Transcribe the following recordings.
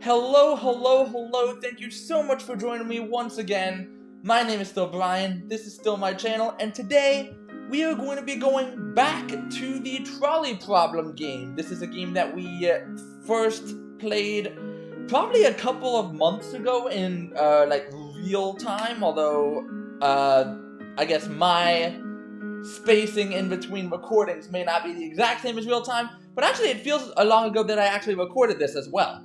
Hello, hello, hello. Thank you so much for joining me once again. My name is still Brian. This is still my channel, and today we are going to be going back to the Trolley Problem game. This is a game that we first played probably a couple of months ago in like real time, although I guess my spacing in between recordings may not be the exact same as real time, but actually it feels a long ago that I actually recorded this as well.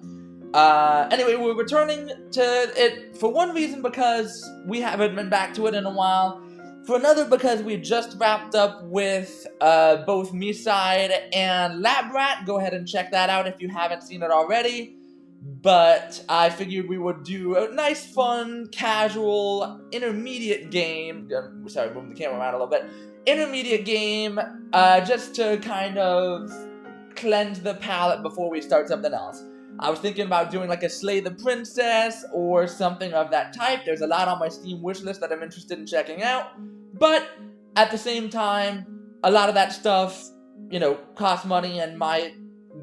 Anyway, we're returning to it for one reason because we haven't been back to it in a while. For another, because we just wrapped up with both Me-Side and Lab Rat. Go ahead and check that out if you haven't seen it already. But I figured we would do a nice, fun, casual, intermediate game. Sorry, moving the camera around a little bit. Intermediate game, just to kind of cleanse the palate before we start something else. I was thinking about doing like a Slay the Princess or something of that type. There's a lot on my Steam wishlist that I'm interested in checking out. But at the same time, a lot of that stuff, you know, costs money, and my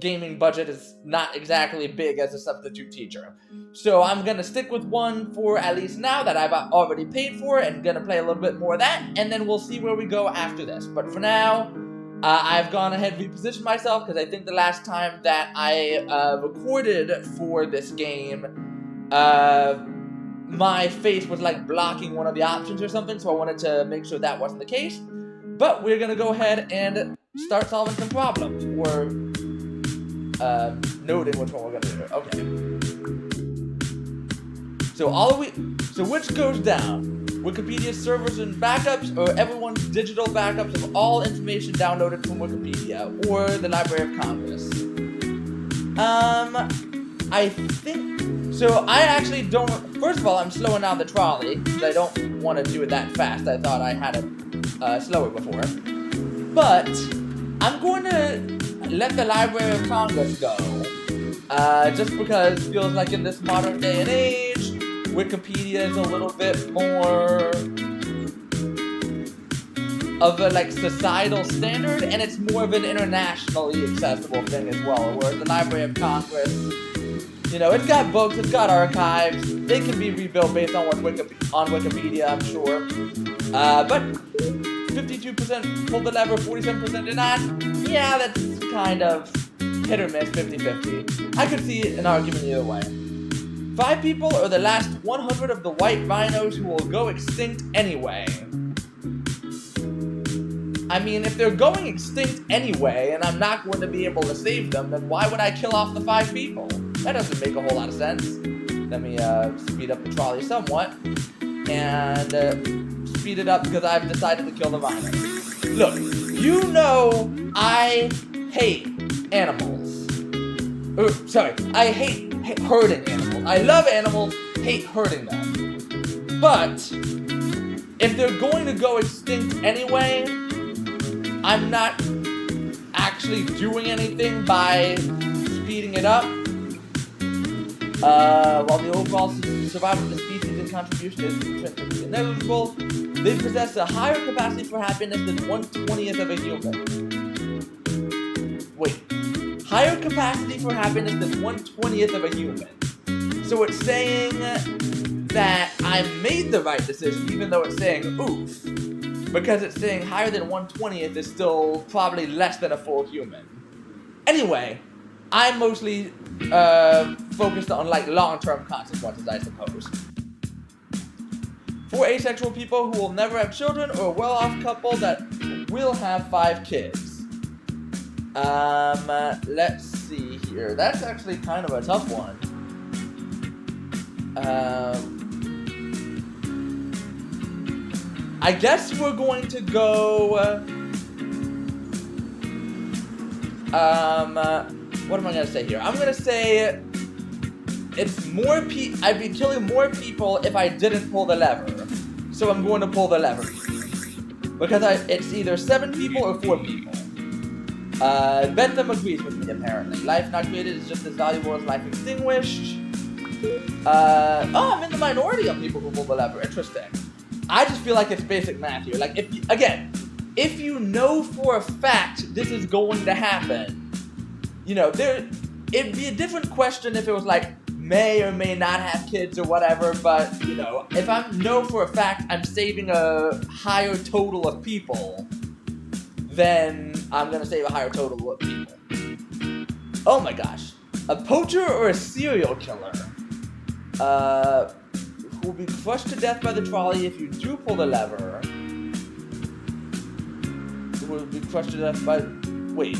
gaming budget is not exactly big as a substitute teacher. So I'm gonna stick with one for at least now that I've already paid for, and gonna play a little bit more of that, and then we'll see where we go after this. But for now, I've gone ahead and repositioned myself because I think the last time that I recorded for this game, my face was like blocking one of the options or something, so I wanted to make sure that wasn't the case. But we're gonna go ahead and start solving some problems, or noting which one we're gonna do. Okay. So which goes down? Wikipedia servers and backups, or everyone's digital backups of all information downloaded from Wikipedia, or the Library of Congress? I think... So, I actually don't... First of all, I'm slowing down the trolley, because I don't want to do it that fast. I thought I had it slower before. But, I'm going to let the Library of Congress go, just because it feels like in this modern day and age, Wikipedia is a little bit more of a like societal standard, and it's more of an internationally accessible thing as well. Whereas the Library of Congress, you know, it's got books, it's got archives, they can be rebuilt based on what's on Wikipedia, I'm sure. But 52% pulled the lever, 47% did not. Yeah, that's kind of hit or miss, 50-50. I could see an argument either way. 5 people or the last 100 of the white rhinos who will go extinct anyway. I mean, if they're going extinct anyway, and I'm not going to be able to save them, then why would I kill off the 5 people? That doesn't make a whole lot of sense. Let me speed up the trolley somewhat, and speed it up because I've decided to kill the rhinos. Look, you know I hate animals. I hate hurting animals. I love animals, hate hurting them. But, if they're going to go extinct anyway, I'm not actually doing anything by speeding it up. While the overall survival of the species and contribution is intrinsically negligible, they possess a higher capacity for happiness than 1/20th of a human. Wait. Higher capacity for happiness than 1/20th of a human. So it's saying that I made the right decision, even though it's saying oof. Because it's saying higher than 1/20th is still probably less than a full human. Anyway, I'm mostly focused on like long-term consequences, I suppose. 4 asexual people who will never have children, or a well-off couple that will have 5 kids. Let's see here. That's actually kind of a tough one. I guess we're going to go, what am I going to say here? I'm going to say it's more I'd be killing more people if I didn't pull the lever. So I'm going to pull the lever. Because it's either 7 people or 4 people. Bentham agrees with me, apparently. Life not created is just as valuable as life extinguished. I'm in the minority on people who pull the lever. Interesting. I just feel like it's basic math here. Like, if you know for a fact this is going to happen, you know, it'd be a different question if it was like, may or may not have kids or whatever, but, you know, if I know for a fact I'm saving a higher total of people, then I'm gonna save a higher total of people. Oh my gosh. A poacher or a serial killer? Who will be crushed to death by the trolley if you do pull the lever. Who will be crushed to death by... Wait.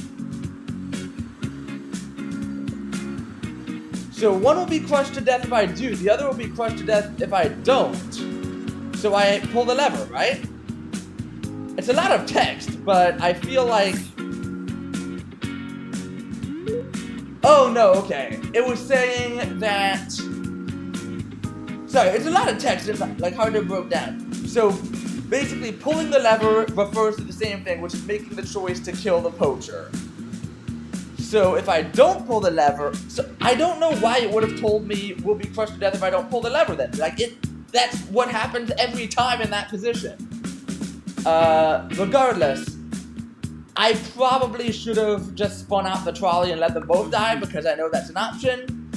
So one will be crushed to death if I do, the other will be crushed to death if I don't. So I pull the lever, right? It's a lot of text, but I feel like... Oh no, okay. It was saying that... Sorry, it's a lot of text, it's like hard to break down. So basically pulling the lever refers to the same thing, which is making the choice to kill the poacher. So if I don't pull the lever, so I don't know why it would have told me we'll be crushed to death if I don't pull the lever then. Like that's what happens every time in that position. Regardless, I probably should have just spun out the trolley and let them both die because I know that's an option.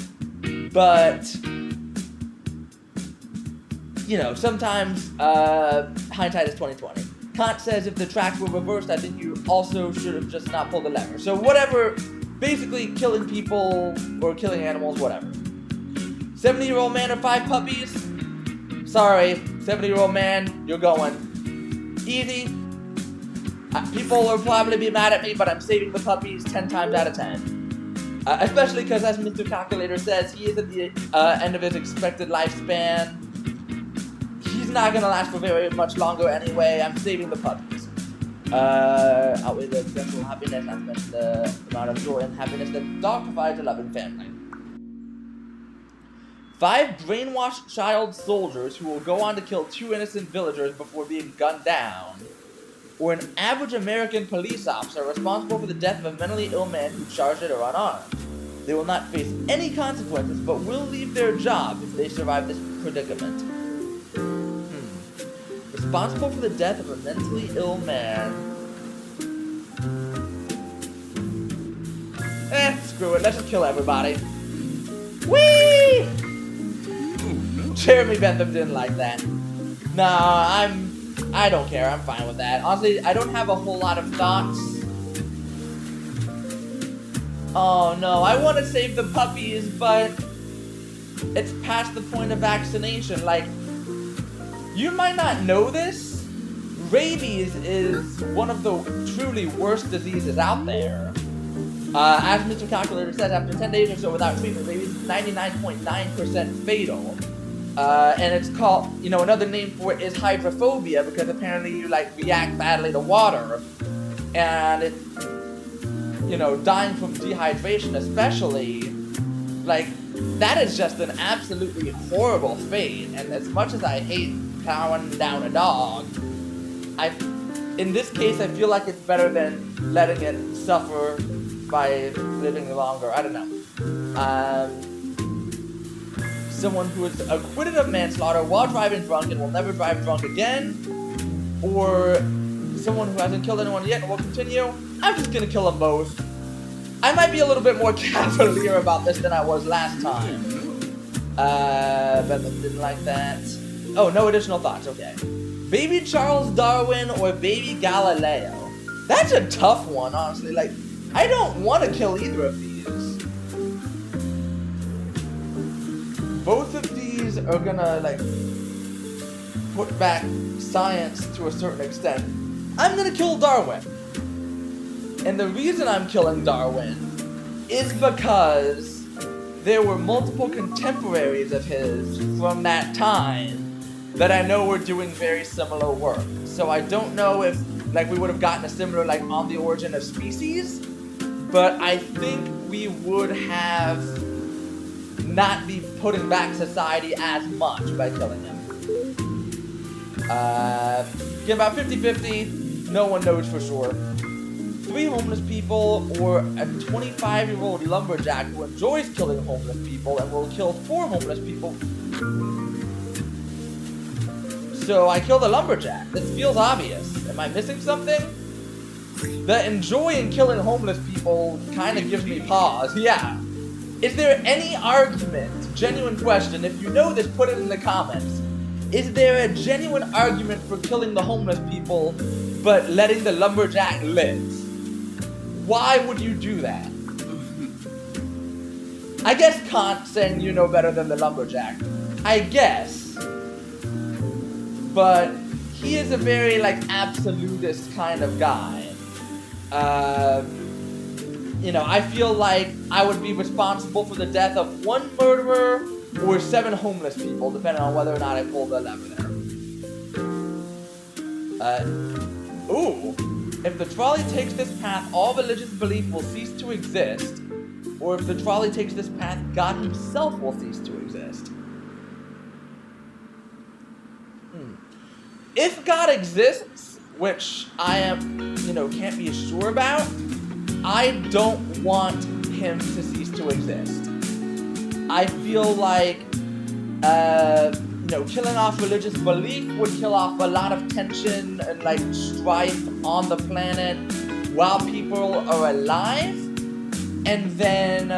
But, you know, sometimes hindsight is 20/20. Kant says if the tracks were reversed, I think you also should have just not pulled the lever. So whatever, basically killing people or killing animals, whatever. 70-year-old man or 5 puppies? Sorry, 70-year-old man, you're going. Easy. People will probably be mad at me, but I'm saving the puppies 10 times out of 10. Especially because, as Mr. Calculator says, he is at the end of his expected lifespan. He's not gonna last for very much longer anyway. I'm saving the puppies. Outweigh the potential happiness, not to mention the amount of joy and happiness that the dog provides a loving family. 5 brainwashed child soldiers who will go on to kill 2 innocent villagers before being gunned down. Or an average American police officer responsible for the death of a mentally ill man who charged it or unarmed. They will not face any consequences, but will leave their job if they survive this predicament. Responsible for the death of a mentally ill man. Screw it, let's just kill everybody. Whee! Jeremy Bentham didn't like that. Nah, I don't care, I'm fine with that. Honestly, I don't have a whole lot of thoughts. Oh no, I want to save the puppies, but it's past the point of vaccination. Like, you might not know this, rabies is one of the truly worst diseases out there. As Mr. Calculator says, after 10 days or so without treatment, rabies is 99.9% fatal. And it's called, you know, another name for it is hydrophobia, because apparently you, like, react badly to water. And it, you know, dying from dehydration especially, like, that is just an absolutely horrible fate. And as much as I hate powering down a dog, in this case, I feel like it's better than letting it suffer by living longer. I don't know. Someone who is acquitted of manslaughter while driving drunk and will never drive drunk again, or someone who hasn't killed anyone yet and will continue. I'm just gonna kill them both. I might be a little bit more cavalier about this than I was last time. Bentham didn't like that. Oh, no additional thoughts, okay. Baby Charles Darwin or baby Galileo? That's a tough one, honestly. Like, I don't want to kill either of these. Both of these are gonna, like, put back science to a certain extent. I'm gonna kill Darwin. And the reason I'm killing Darwin is because there were multiple contemporaries of his from that time that I know were doing very similar work. So I don't know if, like, we would have gotten a similar, like, on the origin of species, but I think we would have not be putting back society as much by killing him. Again, about 50-50, no one knows for sure. 3 homeless people or a 25-year-old lumberjack who enjoys killing homeless people and will kill 4 homeless people. So I kill the lumberjack. This feels obvious. Am I missing something? The enjoying killing homeless people kind of gives me pause. Yeah. Is there any argument, genuine question, if you know this, put it in the comments. Is there a genuine argument for killing the homeless people, but letting the lumberjack live? Why would you do that? I guess Kant saying you know better than the lumberjack. I guess. But he is a very, like, absolutist kind of guy. You know, I feel like I would be responsible for the death of one murderer or 7 homeless people, depending on whether or not I pull the lever there. Ooh. If the trolley takes this path, all religious belief will cease to exist. Or if the trolley takes this path, God himself will cease to exist. If God exists, which I am, you know, can't be sure about, I don't want him to cease to exist. I feel like, you know, killing off religious belief would kill off a lot of tension and, like, strife on the planet while people are alive. And then,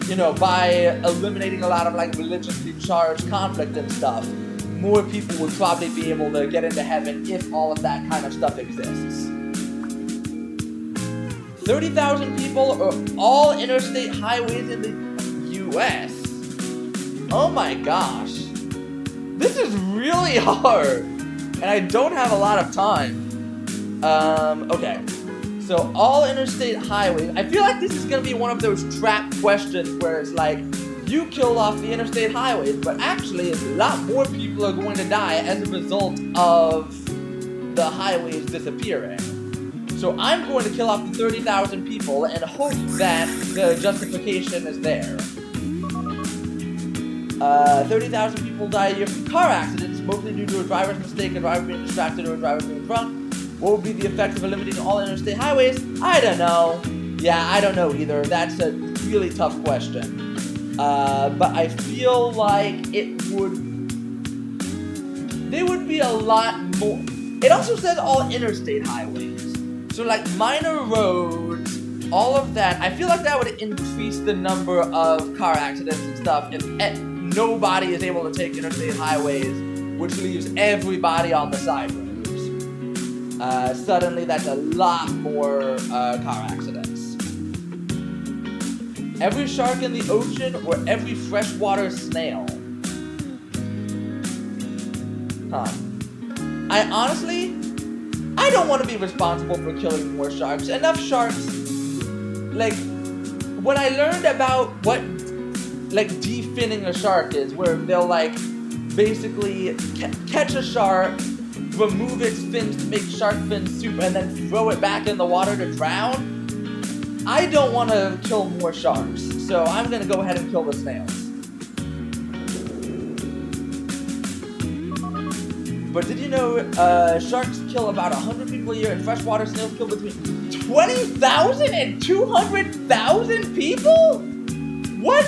you know, by eliminating a lot of, like, religiously charged conflict and stuff, more people would probably be able to get into heaven if all of that kind of stuff exists. 30,000 people are all interstate highways in the U.S. Oh my gosh. This is really hard. And I don't have a lot of time. Okay. So, all interstate highways. I feel like this is going to be one of those trap questions where it's like, you kill off the interstate highways, but actually a lot more people are going to die as a result of the highways disappearing. So I'm going to kill off the 30,000 people and hope that the justification is there. 30,000 people die a year from car accidents, mostly due to a driver's mistake, a driver being distracted, or a driver being drunk. What would be the effect of eliminating all interstate highways? I don't know. Yeah, I don't know either. That's a really tough question. But I feel like there would be a lot more. It also says all interstate highways. So, like, minor roads, all of that, I feel like that would increase the number of car accidents and stuff if nobody is able to take interstate highways, which leaves everybody on the side roads. Suddenly, that's a lot more car accidents. Every shark in the ocean or every freshwater snail? Huh. I don't want to be responsible for killing more sharks. Enough sharks. Like, when I learned about what, like, definning a shark is, where they'll, like, basically catch a shark, remove its fins to make shark fin soup, and then throw it back in the water to drown, I don't want to kill more sharks. So I'm going to go ahead and kill the snails. But did you know sharks kill about 100 people a year and freshwater snails kill between 20,000 and 200,000 people? What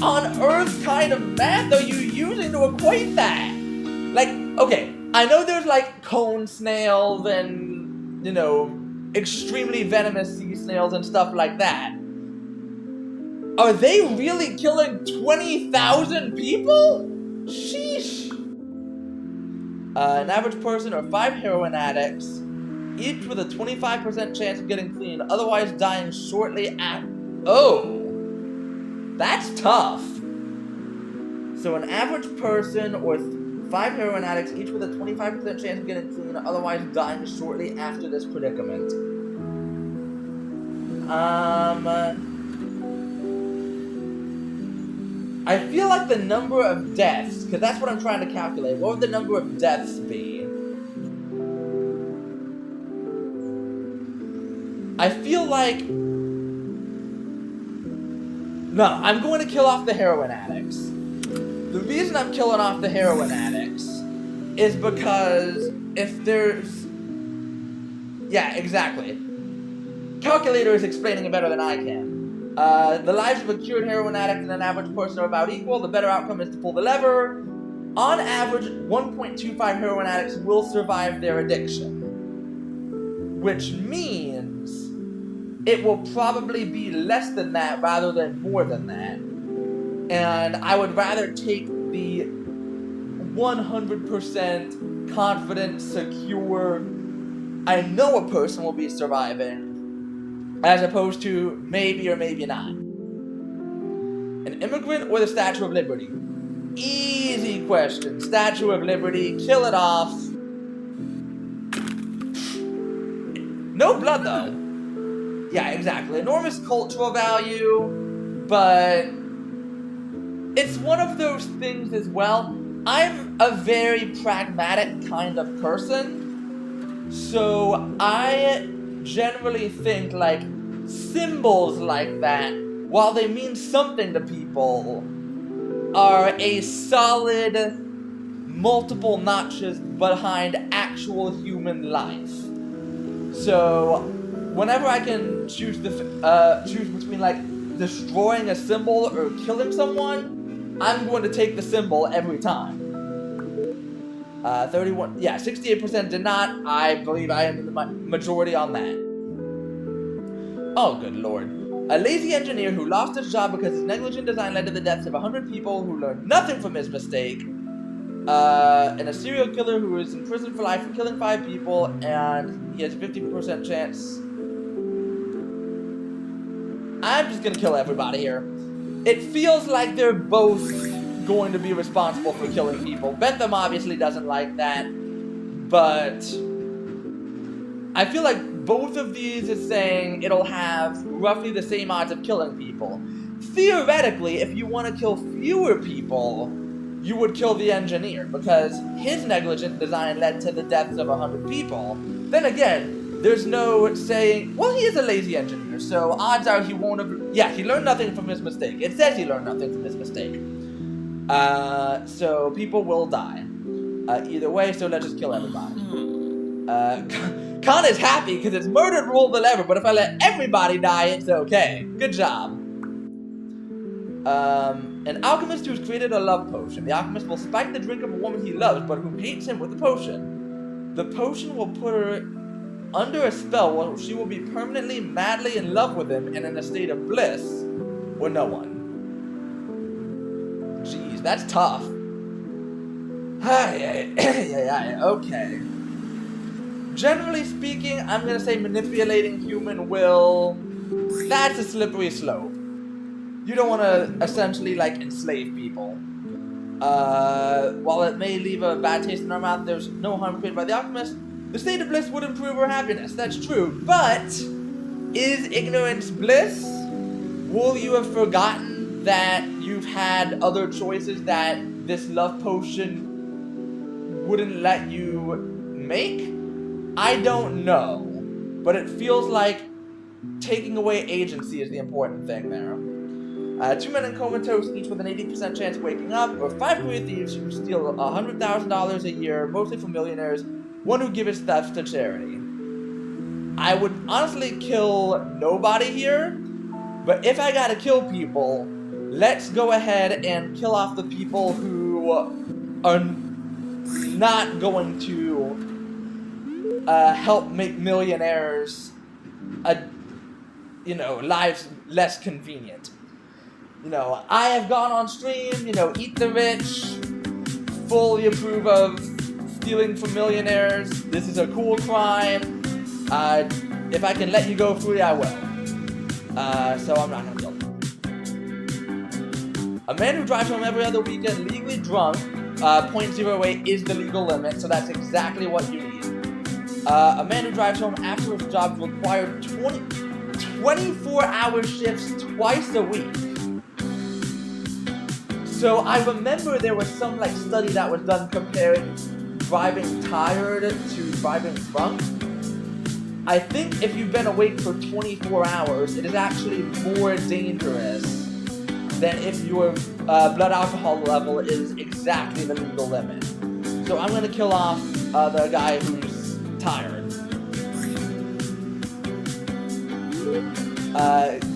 on earth kind of math are you using to equate that? Like, okay, I know there's like cone snails and, you know, extremely venomous sea snails and stuff like that. Are they really killing 20,000 people? Sheesh. An average person or 5 heroin addicts, each with a 25% chance of getting clean, otherwise dying shortly after. Oh, that's tough. So an average person or 5 heroin addicts, each with a 25% chance of getting clean, otherwise dying shortly after this predicament. I feel like the number of deaths, because that's what I'm trying to calculate. What would the number of deaths be? I feel like... No, I'm going to kill off the heroin addicts. The reason I'm killing off the heroin addicts is because if there's... Yeah, exactly. Calculator is explaining it better than I can. The lives of a cured heroin addict and an average person are about equal. The better outcome is to pull the lever. On average, 1.25 heroin addicts will survive their addiction. Which means it will probably be less than that rather than more than that. And I would rather take the 100% confident, secure, I know a person will be surviving, as opposed to maybe or maybe not. An immigrant or the Statue of Liberty? Easy question. Statue of Liberty, kill it off. No blood though. Yeah, exactly. Enormous cultural value, but it's one of those things as well. I'm a very pragmatic kind of person, so I generally think like symbols like that, while they mean something to people, are a solid multiple notches behind actual human life. So whenever I can choose between like destroying a symbol or killing someone, I'm going to take the symbol every time. 68% did not. I believe I am in the majority on that. Oh, good lord. A lazy engineer who lost his job because his negligent design led to the deaths of 100 people who learned nothing from his mistake. And a serial killer who is in prison for life for killing 5 people, and he has a 50% chance. I'm just gonna kill everybody here. It feels like they're both going to be responsible for killing people. Bentham obviously doesn't like that, but I feel like both of these is saying it'll have roughly the same odds of killing people. Theoretically, if you want to kill fewer people, you would kill the engineer, because his negligent design led to the deaths of 100 people. Then again, there's no saying, well, he is a lazy engineer, so odds are he won't have, yeah, he learned nothing from his mistake. It says he learned nothing from his mistake. So people will die. Either way, so let's just kill everybody. Khan is happy because it's murder rule the lever, but if I let everybody die, it's okay. Good job. An alchemist who's created a love potion. The alchemist will spike the drink of a woman he loves, but who hates him with the potion. The potion will put her under a spell where she will be permanently, madly in love with him and in a state of bliss, or no one. Jeez, that's tough. Okay. Generally speaking, I'm gonna say manipulating human will, that's a slippery slope. You don't want to essentially like enslave people. While it may leave a bad taste in our mouth, there's no harm created by the alchemist. The state of bliss would improve our happiness. That's true, but is ignorance bliss? Will you have forgotten that you've had other choices that this love potion wouldn't let you make? I don't know, but it feels like taking away agency is the important thing there. 2 men in comatose, each with an 80% chance of waking up, or 5 career thieves who steal $100,000 a year, mostly from millionaires, one who gives theft to charity. I would honestly kill nobody here, but if I gotta kill people, let's go ahead and kill off the people who are not going to help make millionaires, lives less convenient. I have gone on stream, eat the rich, fully approve of stealing from millionaires. This is a cool crime. If I can let you go free, I will. So I'm not gonna kill them. A man who drives home every other weekend legally drunk, 0.08 is the legal limit, so that's exactly what you need. A man who drives home after his job required 24-hour shifts twice a week. So I remember there was some study that was done comparing driving tired to driving drunk. I think if you've been awake for 24 hours, it is actually more dangerous than if your blood alcohol level is exactly the legal limit. So I'm gonna kill off the guy who's tired.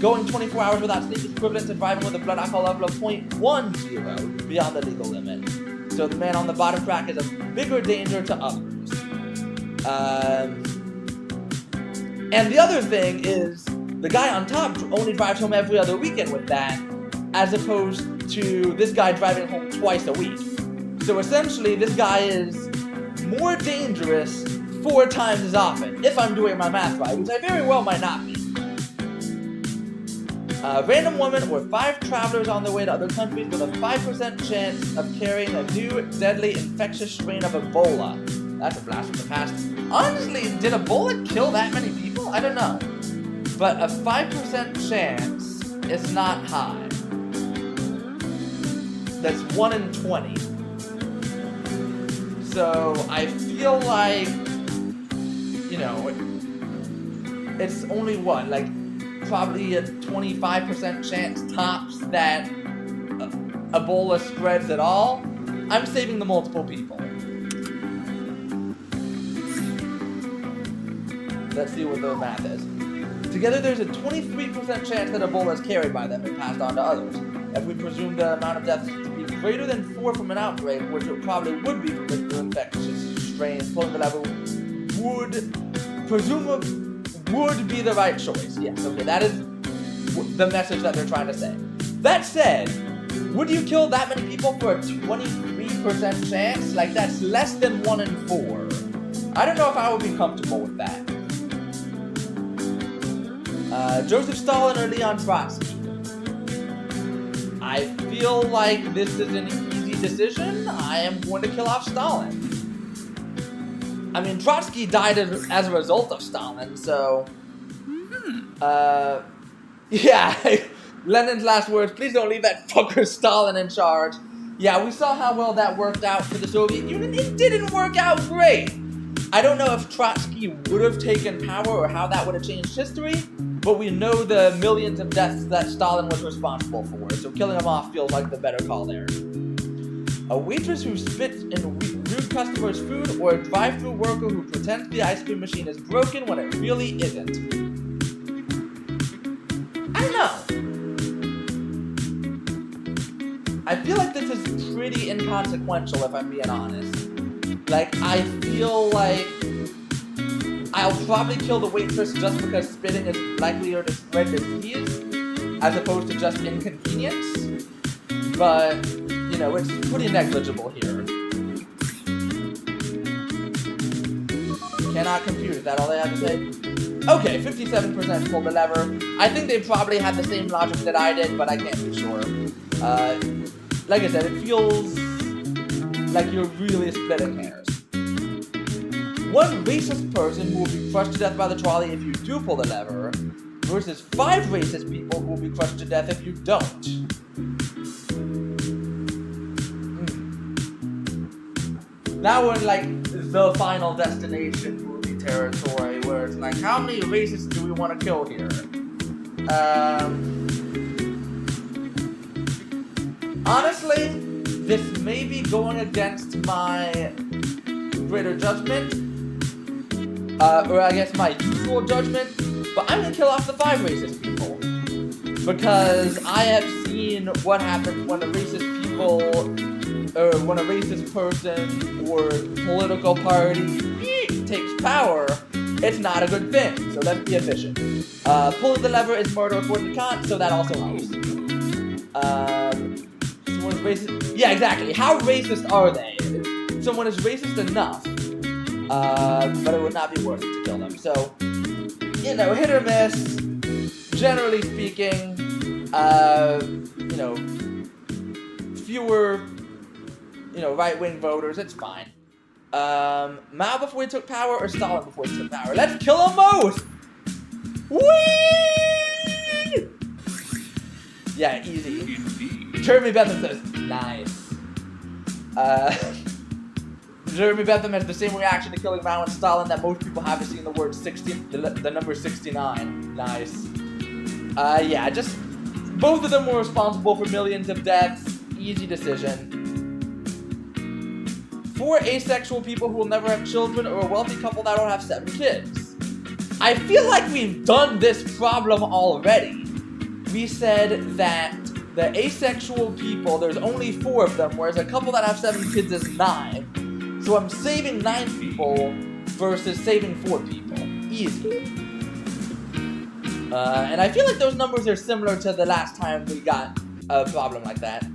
Going 24 hours without sleep is equivalent to driving with a blood alcohol level of 0.10 beyond the legal limit. So the man on the bottom track is a bigger danger to others. And the other thing is, the guy on top only drives home every other weekend with that, as opposed to this guy driving home twice a week. So essentially, this guy is more dangerous 4 times as often, if I'm doing my math right, which I very well might not be. A random woman or 5 travelers on their way to other countries with a 5% chance of carrying a new deadly infectious strain of Ebola. That's a blast from the past. Honestly, did Ebola kill that many people? I don't know. But a 5% chance is not high. That's 1 in 20. So I feel like, you know, it's only one, like probably a 25% chance tops that Ebola spreads at all. I'm saving the multiple people. Let's see what the math is. Together, there's a 23% chance that Ebola is carried by them and passed on to others. If we presume the amount of deaths to be greater than 4 from an outbreak, which it probably would be from the infectious strains, pulling the lever would be the right choice. Yes, okay, that is the message that they're trying to say. That said, would you kill that many people for a 23% chance? Like, that's less than 1 in 4. I don't know if I would be comfortable with that. Joseph Stalin or Leon Trotsky? I feel like this is an easy decision. I am going to kill off Stalin. I mean, Trotsky died as a result of Stalin, so... yeah, Lenin's last words, please don't leave that fucker Stalin in charge. Yeah, we saw how well that worked out for the Soviet Union. It didn't work out great. I don't know if Trotsky would have taken power or how that would have changed history, but we know the millions of deaths that Stalin was responsible for, so killing him off feels like the better call there. A waitress who spits in rude customers' food, or a drive-thru worker who pretends the ice cream machine is broken when it really isn't. I don't know. I feel like this is pretty inconsequential, if I'm being honest. Like, I feel like I'll probably kill the waitress just because spitting is likelier to spread disease, as opposed to just inconvenience. But, you know, it's pretty negligible here. Cannot compute, is that all they have to say? Okay, 57% pulled the lever. I think they probably had the same logic that I did, but I can't be sure. Like I said, it feels like you're really splitting hairs. One racist person who will be crushed to death by the trolley if you do pull the lever, versus 5 racist people who will be crushed to death if you don't. Now we're in, like, the Final Destination movie territory, where it's like, how many racists do we want to kill here? Honestly, this may be going against my greater judgment, or I guess my usual judgment, but I'm gonna kill off the 5 racist people. Because I have seen what happens when a racist people, or when a racist person or political party takes power. It's not a good thing, so let's be efficient. Pulling the lever is murder according to Kant, so that also helps. Someone's racist. Yeah, exactly. How racist are they? Someone is racist enough, but it would not be worth it to kill them. So, you know, hit or miss. Generally speaking, you know, fewer, you know, right-wing voters. It's fine. Mao before he took power or Stalin before he took power? Let's kill them both! Whee! Yeah, easy. Jeremy Bentham says, nice. Jeremy Bentham has the same reaction to killing Mao and Stalin that most people have to seeing the word 60, the number 69. Nice. Yeah, just both of them were responsible for millions of deaths. Easy decision. 4 asexual people who will never have children, or a wealthy couple that will have 7 kids. I feel like we've done this problem already. We said that the asexual people, there's only 4 of them, whereas a couple that have 7 kids is 9. So I'm saving 9 people versus saving 4 people. Easy. And I feel like those numbers are similar to the last time we got a problem like that.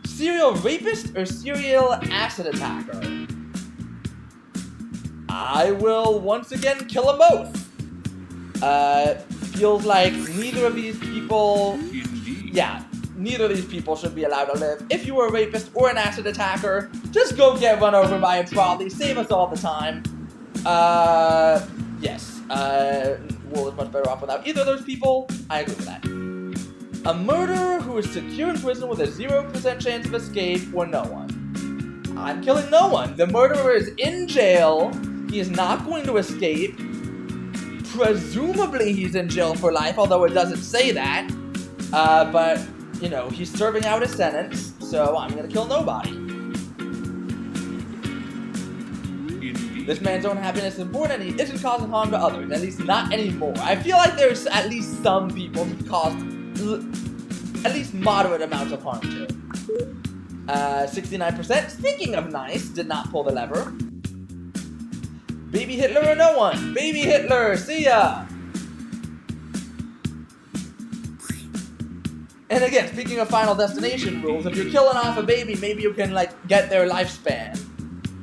Serial rapist or serial acid attacker? I will once again kill them both. Feels like neither of these people... Yeah, neither of these people should be allowed to live. If you were a rapist or an acid attacker, just go get run over by a trolley. Save us all the time. Yes. World is much better off without either of those people. I agree with that. A murderer who is secure in prison with a 0% chance of escape or no one. I'm killing no one. The murderer is in jail. He is not going to escape. Presumably he's in jail for life, although it doesn't say that. But, you know, he's serving out a sentence, so I'm gonna kill nobody. This man's own happiness is important and he isn't causing harm to others, at least not anymore. I feel like there's at least some people who caused at least moderate amounts of harm to. 69%, speaking of nice, did not pull the lever. Baby Hitler or no one? Baby Hitler, see ya! And again, speaking of Final Destination rules, if you're killing off a baby, maybe you can, like, get their lifespan.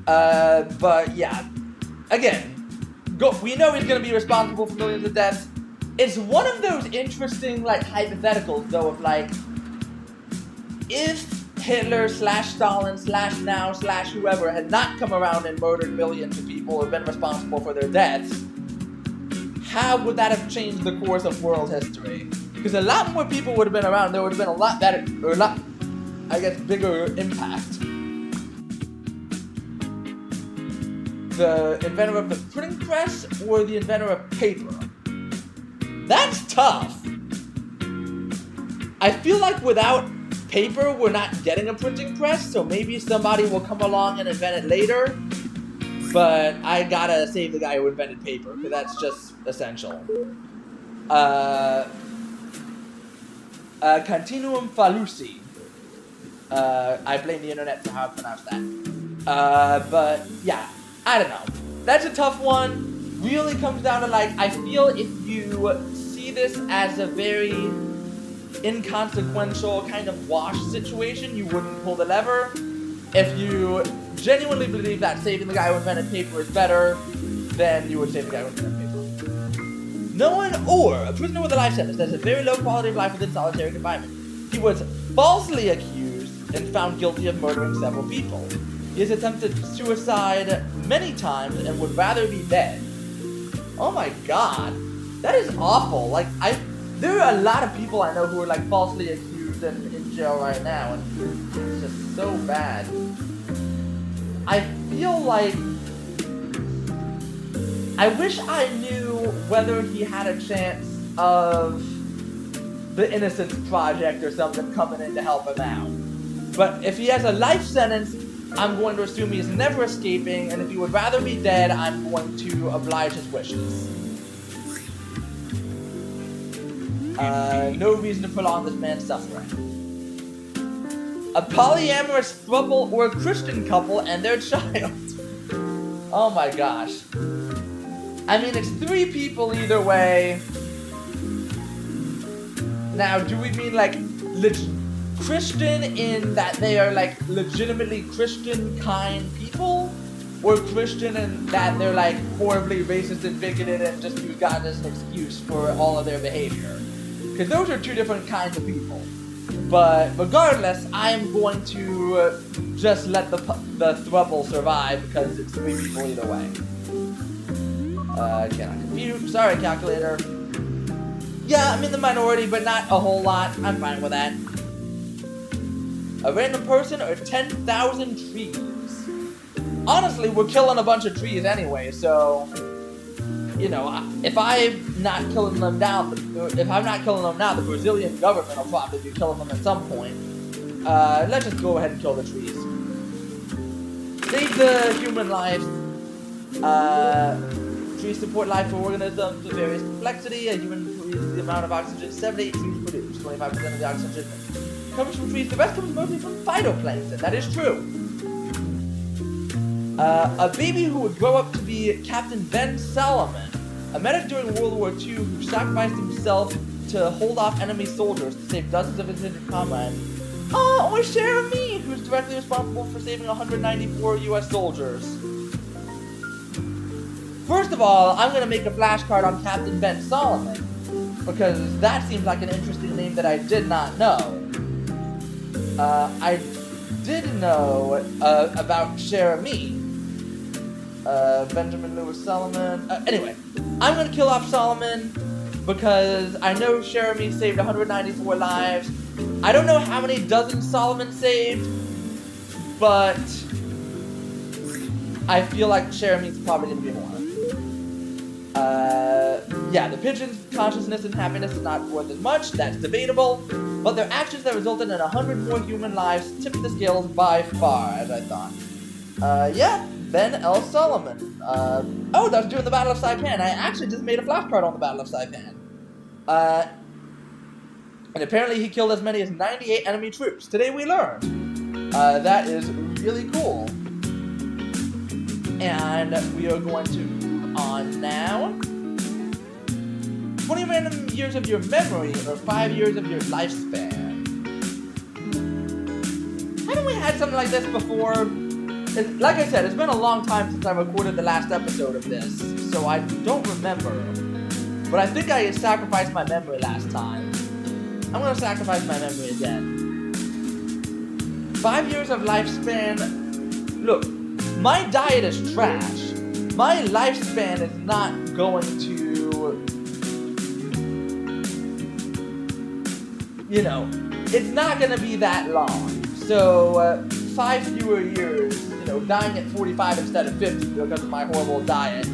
But yeah. Again, we know he's gonna be responsible for millions of deaths. It's one of those interesting, like, hypotheticals, though, of, like, if Hitler / Stalin / now / whoever had not come around and murdered millions of people or been responsible for their deaths, how would that have changed the course of world history? Because a lot more people would have been around, there would have been a lot better, or a lot, I guess, bigger impact. The inventor of the printing press or the inventor of paper? That's tough. I feel like without paper, we're not getting a printing press, so maybe somebody will come along and invent it later. But I gotta save the guy who invented paper, because that's just essential. Continuum falusi. I blame the internet for how I pronounce that. But yeah, I don't know. That's a tough one. Really comes down to, like, I feel if you see this as a very inconsequential kind of wash situation, you wouldn't pull the lever. If you genuinely believe that saving the guy who invented paper is better, then you would save the guy who invented paper. No one or a prisoner with a life sentence that has a very low quality of life within solitary confinement. He was falsely accused and found guilty of murdering several people. He has attempted suicide many times and would rather be dead. Oh my god. That is awful. Like, there are a lot of people I know who are, like, falsely accused and in jail right now, and it's just so bad. I feel like I wish I knew whether he had a chance of the Innocence Project or something coming in to help him out. But if he has a life sentence, I'm going to assume he's never escaping, and if he would rather be dead, I'm going to oblige his wishes. No reason to prolong this man's suffering. A polyamorous throuple or a Christian couple and their child. Oh my gosh. I mean, it's 3 people either way. Now, do we mean, like, Christian in that they are, like, legitimately Christian kind people? Or Christian in that they're, like, horribly racist and bigoted and just use God as an excuse for all of their behavior? Because those are 2 different kinds of people. But regardless, I'm going to just let the throuple survive because it's 3 people either way. Cannot compute. Sorry, calculator. Yeah, I'm in the minority, but not a whole lot. I'm fine with that. A random person or 10,000 trees? Honestly, we're killing a bunch of trees anyway, so... You know, if I'm not killing them now, the Brazilian government will probably be killing them at some point. Let's just go ahead and kill the trees. Save the human life. Trees support life for organisms of various complexity. A human breathes the amount of oxygen 7 to 8 trees produce. 25% of the oxygen comes from trees. The rest comes mostly from phytoplankton. That is true. A baby who would grow up to be Captain Ben Solomon, a medic during World War II who sacrificed himself himself to hold off enemy soldiers to save dozens of his injured comrades. Oh, or Share Me, who's directly responsible for saving 194 US soldiers. First of all, I'm gonna make a flashcard on Captain Ben Solomon, because that seems like an interesting name that I did not know. I did know about Share Me. Benjamin Lewis Solomon. Anyway, I'm gonna kill off Solomon because I know Share Me saved 194 lives. I don't know how many dozens Solomon saved, but I feel like Share Me's probably gonna be more. Yeah, the pigeon's consciousness and happiness is not worth as much, that's debatable, but their actions that resulted in 100 more human lives tipped the scales by far, as I thought. Yeah, Ben L. Solomon. Oh, that was during the Battle of Saipan. I actually just made a flashcard on the Battle of Saipan. And apparently he killed as many as 98 enemy troops. Today we learned. That is really cool. And we are going to move on now. 20 random years of your memory, or 5 years of your lifespan. Haven't we had something like this before? Like I said, it's been a long time since I recorded the last episode of this, so I don't remember. But I think I sacrificed my memory last time. I'm gonna sacrifice my memory again. 5 years of lifespan. Look, my diet is trash. My lifespan is not going to, you know, it's not gonna be that long. So, 5 fewer years, you know, dying at 45 instead of 50 because of my horrible diet.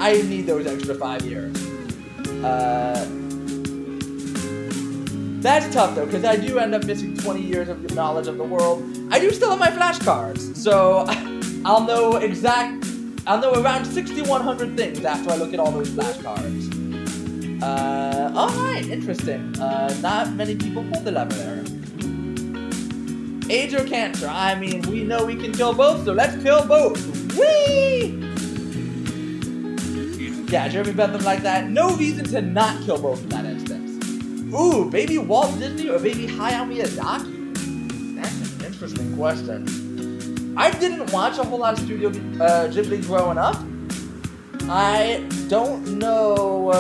I need those extra 5 years. That's tough though, because I do end up missing 20 years of knowledge of the world. I do still have my flashcards, so I'll know around 6,100 things after I look at all those flashcards. Alright, interesting. Not many people pulled the lever there. Age or cancer? I mean, we know we can kill both, so let's kill both. Whee! Yeah, Jeremy Bentham like that. No reason to not kill both in that instance. Ooh, baby Walt Disney or baby Hayao Miyazaki? That's an interesting question. I didn't watch a whole lot of Studio Ghibli growing up. I don't know.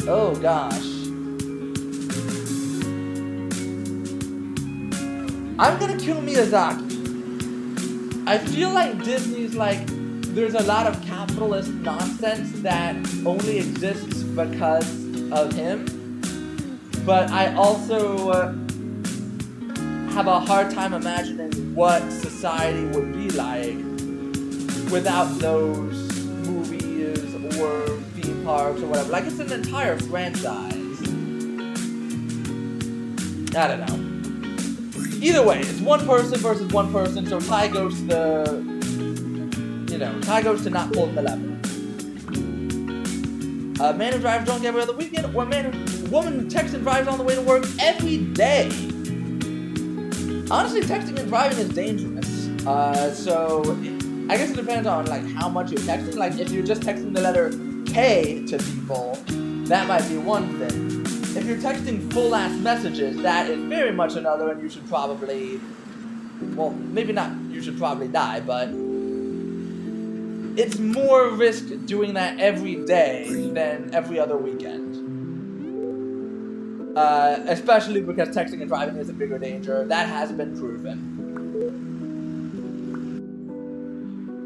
Oh gosh. I'm gonna kill Miyazaki. I feel like Disney's like, there's a lot of capitalist nonsense that only exists because of him. But I also have a hard time imagining what society would be like without those movies or theme parks or whatever. Like, it's an entire franchise. I don't know. Either way, it's one person versus one person, so tie goes to the, tie goes to not pulling the lever. Man who drives drunk every other weekend, or woman who texts and drives on the way to work every day. Honestly, texting and driving is dangerous. So I guess it depends on like how much you're texting. Like if you're just texting the letter K to people, that might be one thing. If you're texting full-ass messages, that is very much another, and you should probably, well, maybe not you should probably die, but it's more risk doing that every day than every other weekend. Especially because texting and driving is a bigger danger. That has been proven.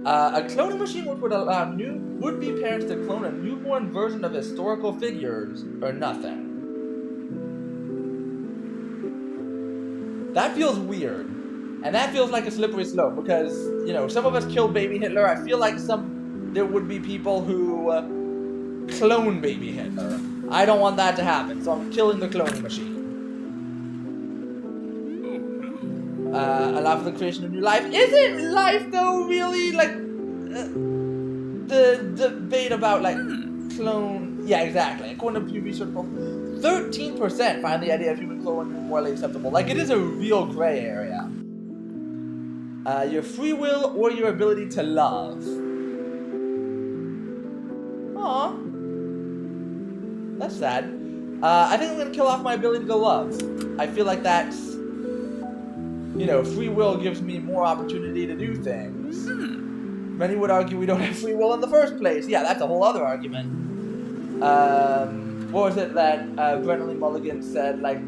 A cloning machine would allow new would-be parents to clone a newborn version of historical figures, or nothing. That feels weird. And that feels like a slippery slope, because, some of us killed baby Hitler. I feel like there would be people who clone baby Hitler. I don't want that to happen, so I'm killing the cloning machine. Allow for the creation of new life. Isn't life, though, really, like, the debate about, like, clone... Yeah, exactly. According to Pew Research poll, 13% find the idea of human cloning morally acceptable. Like, it is a real gray area. Your free will or your ability to love. Aww. That's sad. I think I'm gonna kill off my ability to love. I feel like that's, you know, free will gives me more opportunity to do things. Many would argue we don't have free will in the first place. Yeah, that's a whole other argument. What was it that Brentley Mulligan said? Like,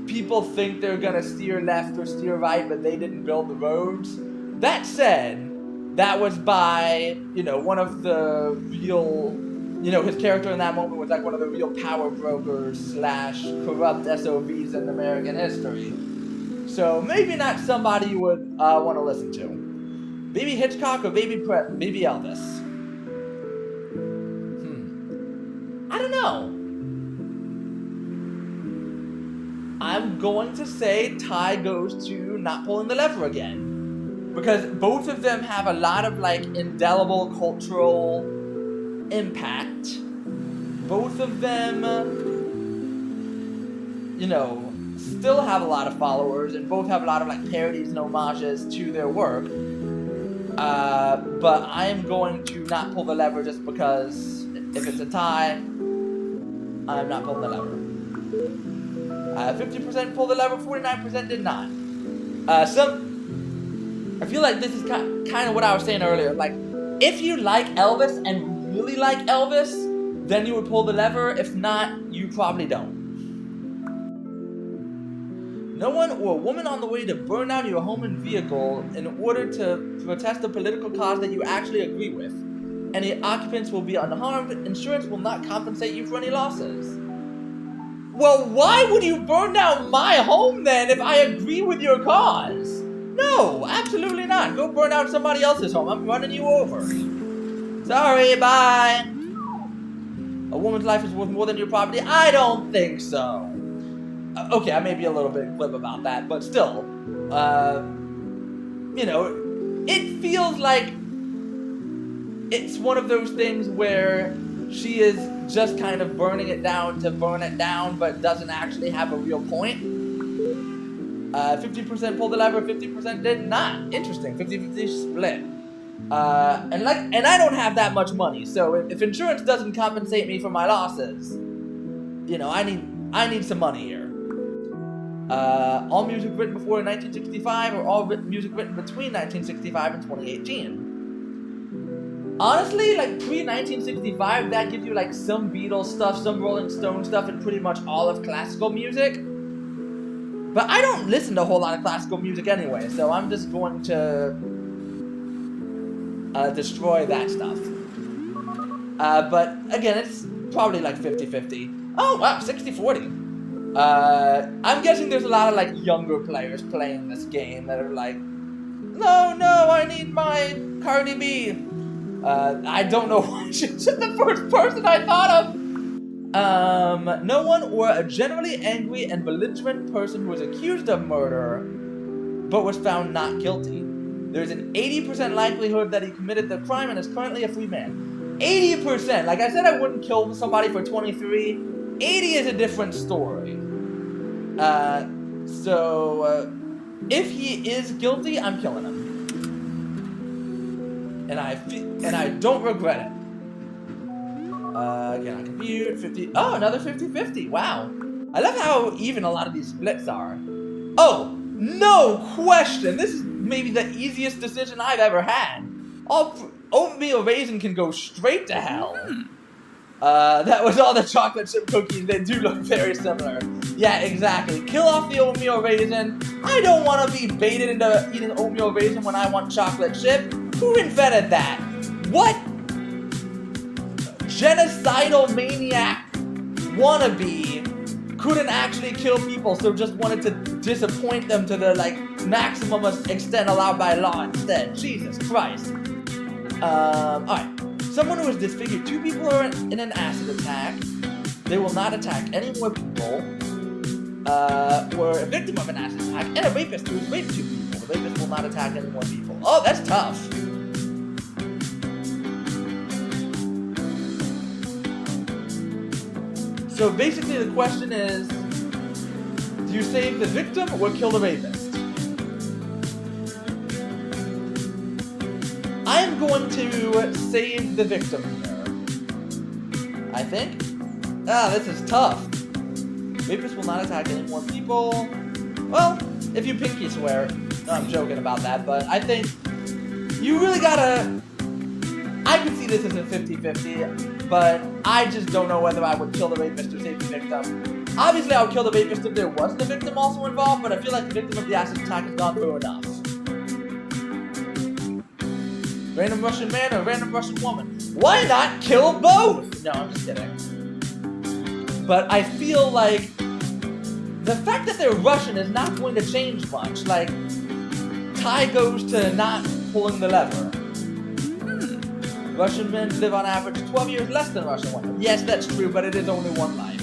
people think they're gonna steer left or steer right, but they didn't build the roads. That said, that was by, you know, one of the real, you know, his character in that moment was like one of the real power brokers / corrupt SOBs in American history. So maybe not somebody you would want to listen to. Baby Hitchcock or Baby Elvis? I don't know. I'm going to say tie goes to not pulling the lever again. Because both of them have a lot of, like, indelible cultural impact. Both of them, you know, still have a lot of followers, and both have a lot of, like, parodies and homages to their work. But I am going to not pull the lever just because if it's a tie, I'm not pulling the lever. 50% pulled the lever, 49% did not. I feel like this is kind of what I was saying earlier. Like, if you like Elvis and really like Elvis, then you would pull the lever. If not, you probably don't. No one or a woman on the way to burn down your home and vehicle in order to protest a political cause that you actually agree with. Any occupants will be unharmed. Insurance will not compensate you for any losses. Well, why would you burn down my home then if I agree with your cause? No, absolutely not. Go burn out somebody else's home. I'm running you over. Sorry, bye. A woman's life is worth more than your property? I don't think so. Okay, I may be a little bit glib about that, but still, you know, it feels like it's one of those things where she is just kind of burning it down to burn it down, but doesn't actually have a real point. 50% pulled the lever, 50% did not. Interesting, 50-50 split. And I don't have that much money, so if insurance doesn't compensate me for my losses, you know, I need some money here. All music written before 1965 or all music written between 1965 and 2018. Honestly, like pre-1965, that gives you like some Beatles stuff, some Rolling Stone stuff, and pretty much all of classical music. But I don't listen to a whole lot of classical music anyway, so I'm just going to destroy that stuff. But again, it's probably like 50-50. Oh wow, 60-40. I'm guessing there's a lot of like younger players playing this game that are like, no, I need my Cardi B. I don't know why she's the first person I thought of. No one or a generally angry and belligerent person who was accused of murder, but was found not guilty. There's an 80% likelihood that he committed the crime and is currently a free man. 80%! Like I said, I wouldn't kill somebody for 23. 80 is a different story. If he is guilty, I'm killing him. And I don't regret it. Again, I compute 50. Oh, another 50-50. Wow. I love how even a lot of these splits are. Oh, no question. This is maybe the easiest decision I've ever had. Oatmeal raisin can go straight to hell. That was all the chocolate chip cookies. They do look very similar. Yeah, exactly. Kill off the oatmeal raisin. I don't want to be baited into eating oatmeal raisin when I want chocolate chip. Who invented that? What genocidal maniac wannabe couldn't actually kill people, so just wanted to disappoint them to the like maximum extent allowed by law instead? Jesus Christ. Alright. Someone who has disfigured 2 people are in an acid attack. They will not attack any more people. Or a victim of an acid attack, and a rapist who has raped 2 people. The rapist will not attack any more people. Oh, that's tough. So basically the question is, do you save the victim or kill the rapist? I'm going to save the victim here. I think. Ah, this is tough. Vapists will not attack any more people. Well, if you pinky swear. No, I'm joking about that, but I think you really gotta... I could see this as a 50-50, but I just don't know whether I would kill the rapist or save the victim. Obviously, I would kill the rapist if there was the victim also involved, but I feel like the victim of the acid attack has gone through enough. Random Russian man or random Russian woman? Why not kill both? No, I'm just kidding. But I feel like the fact that they're Russian is not going to change much. Like, tie goes to not pulling the lever. Russian men live on average 12 years less than Russian women. Yes, that's true, but it is only one life.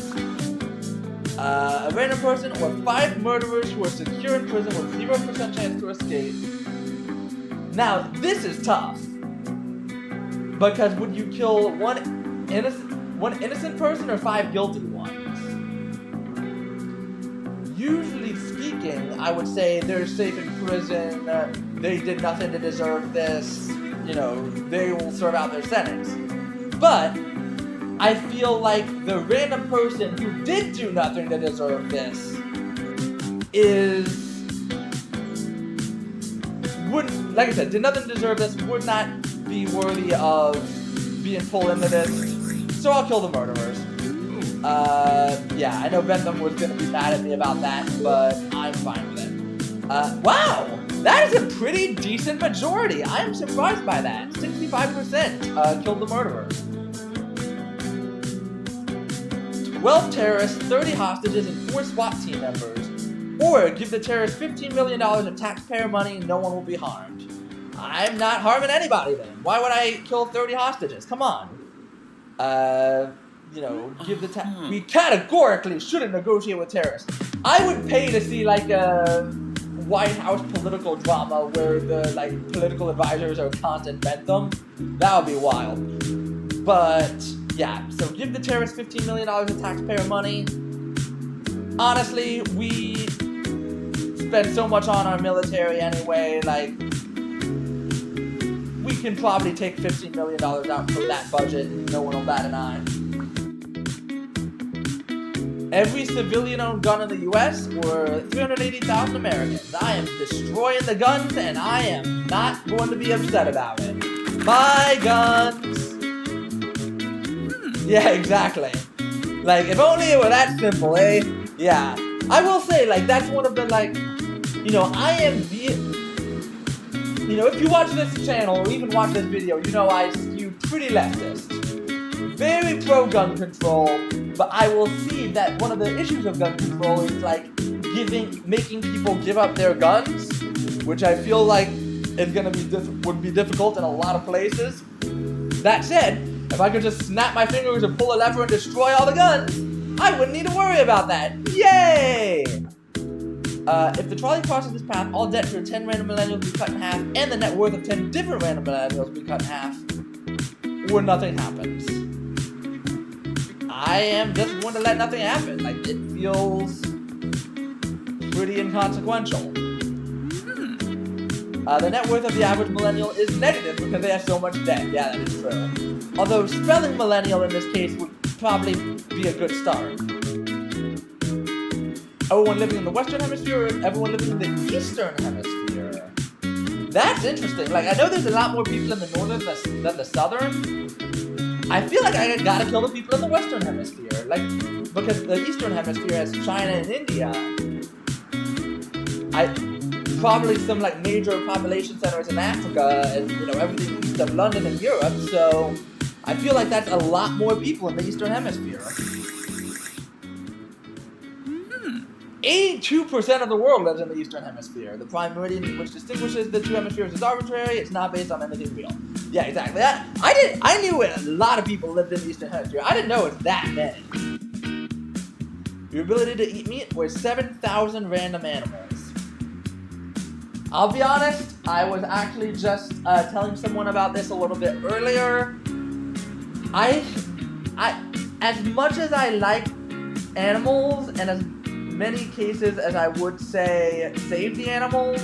A random person or 5 murderers who are secure in prison with 0% chance to escape. Now, this is tough. Because would you kill one innocent person or 5 guilty ones? Usually speaking, I would say they're safe in prison, they did nothing to deserve this, you know, they will serve out their sentence. But I feel like the random person who did do nothing to deserve this wouldn't, like I said, did nothing to deserve this, would not be worthy of being pulled into this, so I'll kill the murderers. Yeah, I know Bentham was gonna be mad at me about that, but I'm fine with it. Wow! That is a pretty decent majority. I am surprised by that. 65% killed the murderers. 12 terrorists, 30 hostages, and 4 SWAT team members. Or give the terrorists $15 million of taxpayer money and no one will be harmed. I'm not harming anybody then. Why would I kill 30 hostages? Come on. You know, give the we categorically shouldn't negotiate with terrorists. I would pay to see like a White House political drama where the like political advisors are constant Bentham. That would be wild. But yeah, so give the terrorists $15 million of taxpayer money. Honestly, we spend so much on our military anyway, like we can probably take $15 million out from that budget and no one will bat an eye. Every civilian-owned gun in the US, or 380,000 Americans. I am destroying the guns, and I am not going to be upset about it. My guns! Yeah, exactly. Like, if only it were that simple, eh? Yeah. I will say, like, that's one of the, like, you know, I am the... You know, if you watch this channel, or even watch this video, you know I skew pretty leftist. Very pro-gun control, but I will see that one of the issues of gun control is like making people give up their guns, which I feel like is gonna be would be difficult in a lot of places. That said, if I could just snap my fingers and pull a lever and destroy all the guns, I wouldn't need to worry about that. Yay! If the trolley crosses this path, all debt for 10 random millennials will be cut in half, and the net worth of 10 different random millennials will be cut in half, or nothing happens. I am just going to let nothing happen. Like, it feels pretty inconsequential. The net worth of the average millennial is negative because they have so much debt. Yeah, that is true. Although spelling millennial in this case would probably be a good start. Everyone living in the Western Hemisphere or everyone living in the Eastern Hemisphere? That's interesting. Like, I know there's a lot more people in the Northern than the Southern. I feel like I gotta kill the people in the Western Hemisphere, like, because the Eastern Hemisphere has China and India. Probably some, like, major population centers in Africa, and, you know, everything east of London and Europe, so I feel like that's a lot more people in the Eastern Hemisphere. 82% of the world lives in the Eastern Hemisphere. The prime meridian which distinguishes the two hemispheres is arbitrary. It's not based on anything real. Yeah, exactly. I knew a lot of people lived in the Eastern Hemisphere. I didn't know it was that many. Your ability to eat meat was 7,000 random animals. I'll be honest, I was actually just telling someone about this a little bit earlier. As much as I like animals, and as many cases as I would say save the animals,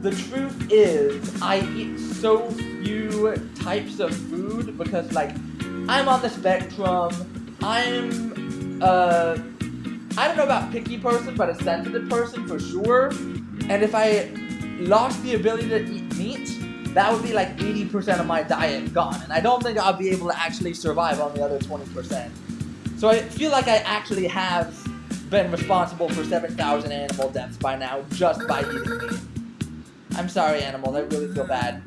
the truth is I eat so few types of food because, like, I'm on the spectrum, I'm I don't know about picky person, but a sensitive person for sure. And if I lost the ability to eat meat, that would be like 80% of my diet gone. And I don't think I'll be able to actually survive on the other 20%. So I feel like I actually have been responsible for 7,000 animal deaths by now just by eating meat. I'm sorry, animals. I really feel bad.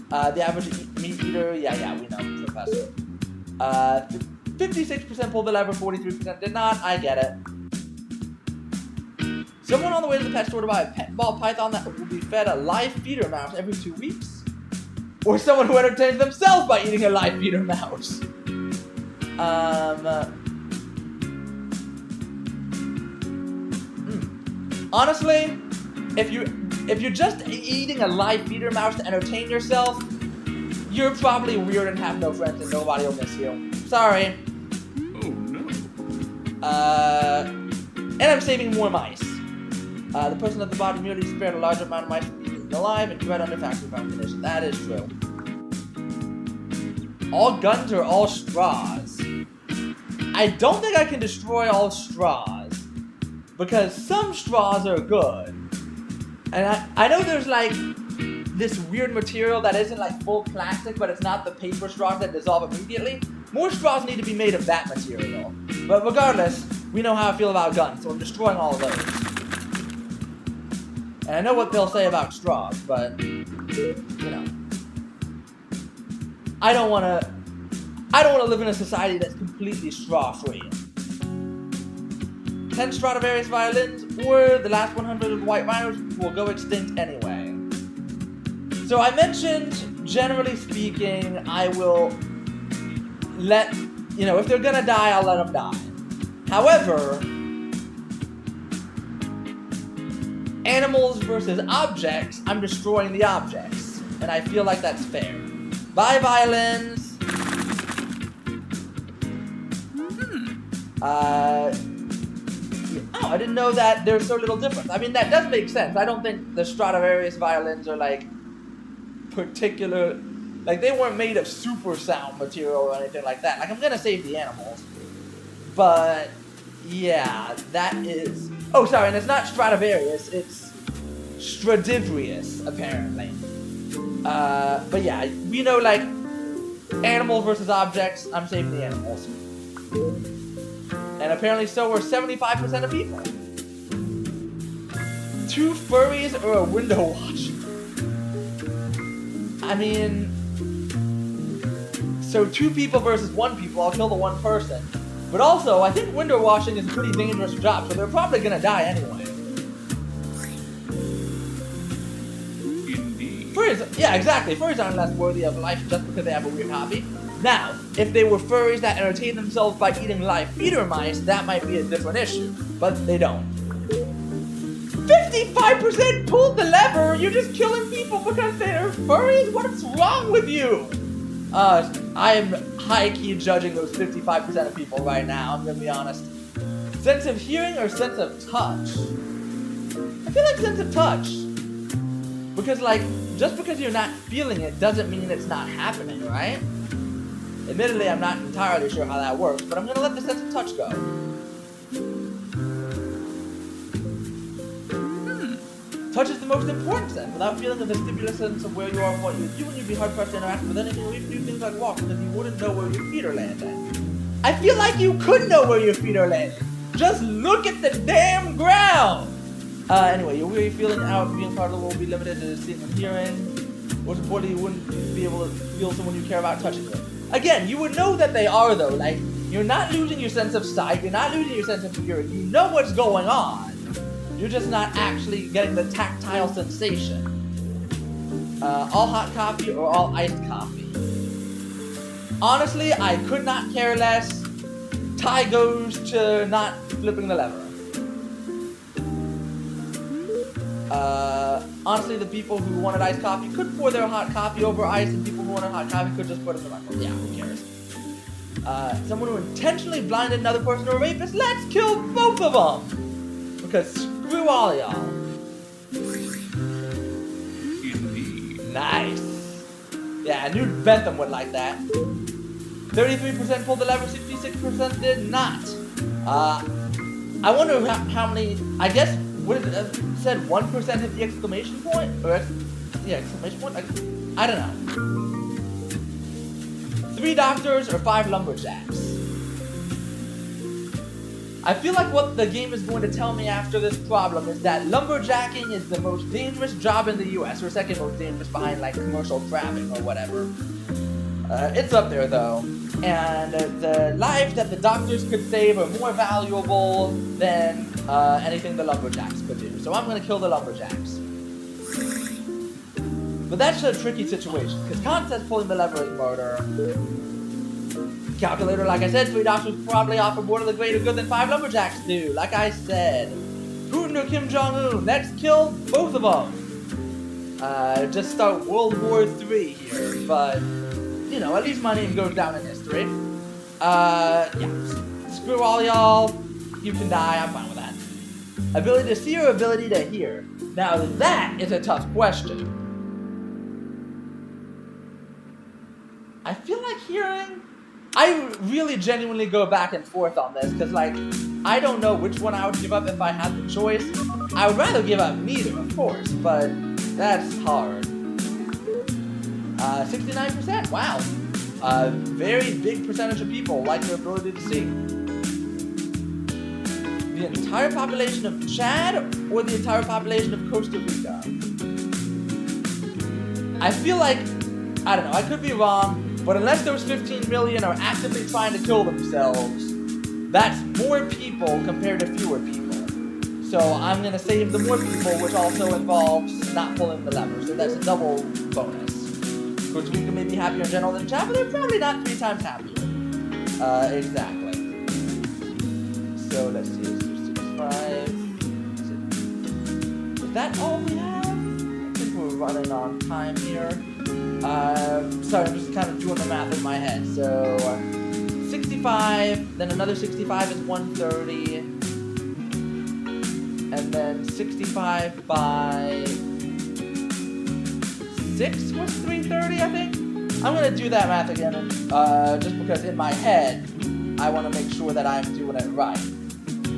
The average meat eater, yeah, we know, Professor. 56% pulled the lever, 43% did not. I get it. Someone on the way to the pet store to buy a pet ball python that will be fed a live feeder mouse every 2 weeks? Or someone who entertains themselves by eating a live feeder mouse? Honestly, if you're just eating a live feeder mouse to entertain yourself, you're probably weird and have no friends and nobody will miss you. Sorry. Oh no. And I'm saving more mice. The person at the bottom merely spared a large amount of mice from being alive and right under factory farm conditions. That is true. All guns are all straws. I don't think I can destroy all straws, because some straws are good. And I know there's like this weird material that isn't like full plastic, but it's not the paper straws that dissolve immediately. More straws need to be made of that material. But regardless, we know how I feel about guns, so I'm destroying all of those. And I know what they'll say about straws, but, you know. I don't wanna live in a society that's completely straw-free. 10 Stradivarius violins, or the last 100 of white rhinos will go extinct anyway. So I mentioned, generally speaking, I will let, if they're gonna die, I'll let them die. However, animals versus objects, I'm destroying the objects. And I feel like that's fair. Bye, violins! Oh, I didn't know that there's so little difference. I mean, that does make sense. I don't think the Stradivarius violins are, like, particular... Like, they weren't made of super sound material or anything like that. Like, I'm gonna save the animals. But, yeah, that is... Oh, sorry, and it's not Stradivarius, it's Stradivarius, apparently. But yeah, we know, like, animals versus objects, I'm saving the animals. And apparently so were 75% of people. 2 furries or a window washer? I mean... So 2 people versus 1 people, I'll kill the 1 person. But also, I think window washing is a pretty dangerous job, so they're probably gonna die anyway. Indeed. Furries, yeah, exactly. Furries aren't less worthy of life just because they have a weird hobby. Now, if they were furries that entertain themselves by eating live feeder mice, that might be a different issue. But they don't. 55% pulled the lever! You're just killing people because they're furries? What's wrong with you? I am high-key judging those 55% of people right now, I'm gonna be honest. Sense of hearing or sense of touch? I feel like sense of touch. Because, like, just because you're not feeling it doesn't mean it's not happening, right? Admittedly, I'm not entirely sure how that works, but I'm gonna let the sense of touch go. Touch is the most important sense. Without feeling the vestibular sense of where you are and what you do, and you'd be hard-pressed to interact with anything or even do things like walk, because you wouldn't know where your feet are landing. I feel like you could know where your feet are landing. Just look at the damn ground! Anyway, your weary feeling out being part of the world will be limited to seeing and hearing. Most importantly, you wouldn't be able to feel someone you care about touching you. Again, you would know that they are, though. Like, you're not losing your sense of sight, you're not losing your sense of hearing. You know what's going on. You're just not actually getting the tactile sensation. All hot coffee or all iced coffee? Honestly, I could not care less. Tie goes to not flipping the lever. Honestly, the people who wanted iced coffee could pour their hot coffee over ice, and people who wanted hot coffee could just put it in the microwave. Yeah, who cares? Someone who intentionally blinded another person or a rapist, let's kill both of them! Because screw all y'all. Indeed. Nice. Yeah, I knew Bentham would like that. 33% pulled the lever, 66% did not. I wonder how many. I guess what it said 1% hit the exclamation point or exclamation point. I don't know. 3 doctors or 5 lumberjacks. I feel like what the game is going to tell me after this problem is that lumberjacking is the most dangerous job in the US, or second most dangerous behind like commercial trapping or whatever. It's up there though, and the lives that the doctors could save are more valuable than anything the lumberjacks could do. So I'm gonna kill the lumberjacks. But that's a tricky situation, because Khan says pulling the lever is murder. Calculator, like I said, 3 doctors probably offer more to the greater good than 5 lumberjacks do. Like I said, Putin or Kim Jong-un, next kill, both of them. Just start World War III here, but, you know, at least my name goes down in history. Yeah, screw all y'all, you can die, I'm fine with that. Ability to see or ability to hear? Now that is a tough question. I feel like hearing... I really genuinely go back and forth on this, because, like, I don't know which one I would give up if I had the choice. I would rather give up neither, of course, but that's hard. 69%, wow. A very big percentage of people like their ability to see. The entire population of Chad or the entire population of Costa Rica? I feel like, I don't know, I could be wrong, but unless those 15 million are actively trying to kill themselves, that's more people compared to fewer people. So I'm going to save the more people, which also involves not pulling the lever. So that's a double bonus. Costa Rica may be happier in general than Chad, but they're probably not 3 times happier. Exactly. So let's see, 265. Is that all we have? I think we're running on time here. Sorry, I'm just kind of doing the math in my head. So, 65, then another 65 is 130, and then 65 by 6 was 330, I think? I'm going to do that math again, just because in my head, I want to make sure that I'm doing it right.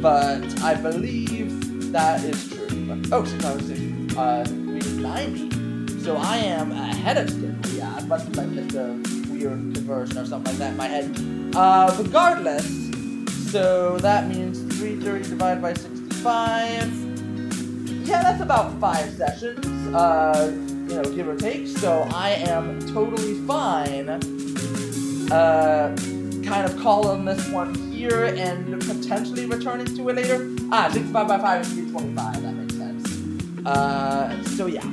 But I believe that is true. Oh, 390. So I am ahead of schedule. Yeah, I must have like missed a weird conversion or something like that in my head. Regardless, so that means 330 divided by 65. Yeah, that's about 5 sessions, you know, give or take. So I am totally fine, kind of calling this one here and potentially returning to it later. 65 by 5 is 325, that makes sense. So yeah.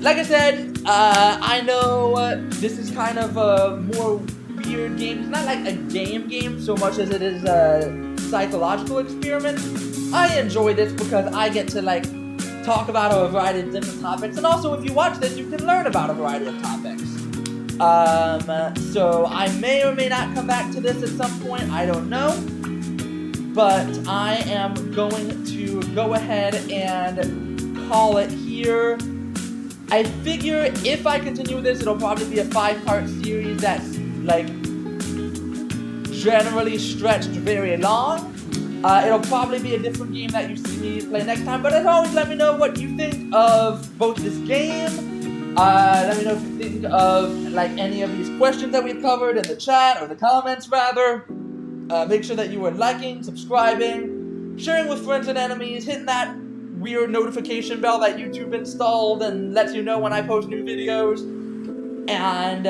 Like I said, I know this is kind of a more weird game. It's not like a game so much as it is a psychological experiment. I enjoy this because I get to, like, talk about a variety of different topics. And also, if you watch this, you can learn about a variety of topics. So I may or may not come back to this at some point. I don't know. But I am going to go ahead and call it here. I figure if I continue with this, it'll probably be a 5-part series that's, like, generally stretched very long. It'll probably be a different game that you see me play next time, but as always, let me know what you think of both this game. Let me know if you think of, like, any of these questions that we've covered in the chat, or the comments, rather. Make sure that you are liking, subscribing, sharing with friends and enemies, hitting that weird notification bell that YouTube installed and lets you know when I post new videos. And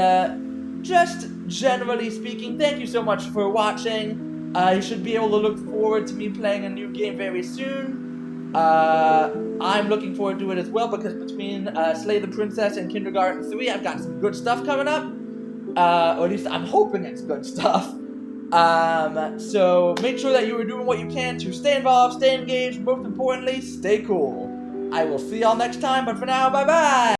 just generally speaking, thank you so much for watching. You should be able to look forward to me playing a new game very soon. I'm looking forward to it as well, because between Slay the Princess and Kindergarten 3, I've got some good stuff coming up. Or at least I'm hoping it's good stuff. So make sure that you are doing what you can to stay involved, stay engaged, most importantly, stay cool. I will see y'all next time, but for now, bye-bye!